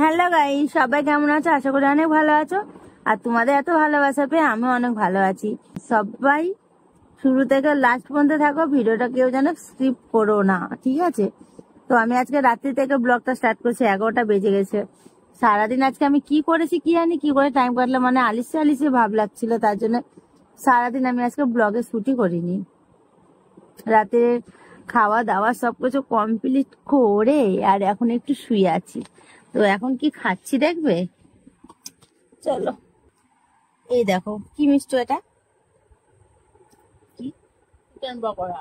Hello guys, সবাই কেমন আছো? আশা করি অনেক ভালো আছো। আর তোমাদের এত ভালোবাসা পেয়ে আমি অনেক ভালো আছি। সবাই শুরু থেকে লাস্ট পর্যন্ত থাকো, ভিডিওটা কেউ যেন স্কিপ করো না, ঠিক আছে? তো আমি আজকে রাত্রি থেকে ব্লগটা স্টার্ট করছি, 11টা বেজে গেছে। সারাদিন আজকে আমি কি করেছি কি জানি, কি করে টাইম কাটলাম, মানে আলিশে আলিশে ভাব লাগছিল, তার জন্য সারাদিন আমি আজকে ব্লগে শুটই করিনি। রাতে খাওয়া দাওয়া সবকিছু কমপ্লিট করে আর এখন একটু শুয়ে আছি। তো এখন কি খাচ্ছি দেখবে, চলো। এই দেখো কি মিষ্টি এটা, কি চিকেন পকোড়া?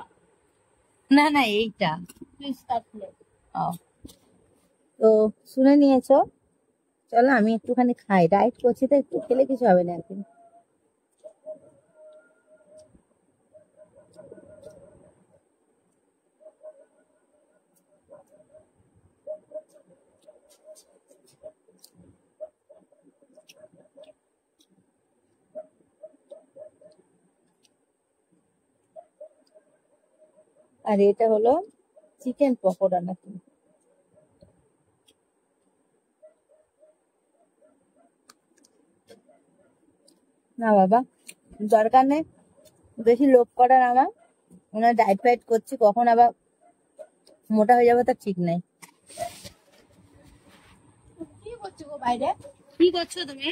না না, এইটা ও, তো শুনে নিয়েছো। চলো আমি একটুখানি খাই, ডায়েট করছি তো একটু খেলে কিছু হবে না এখন। আর এটা হলো চিকেন পকোড়া নাকি? না বাবা, দরকার নেই বেশি লোভ করার। আমার ওনার ডায়েট ফাইট করছি, কখন আবার মোটা হয়ে যাবে তার ঠিক নেই। কি করছো গো বাইরে? কি করছো তুমি?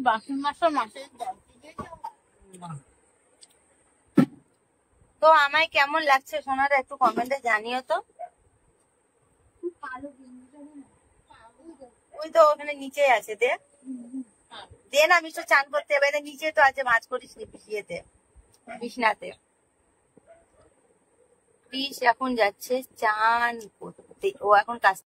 বাসন মাসা মাসে। তো আমায় কেমন লাগছে সোনারা একটু কমেন্টে জানিও তো। ওই তো ওখানে নিচে আছে, দে দে না, আমি তো চান করতে এবারে নিচে তো আছে, ভাঁজ করিস নি পিছিয়েতে বিছনাতে। পিস এখন যাচ্ছে চান করতে, ও এখন কাজ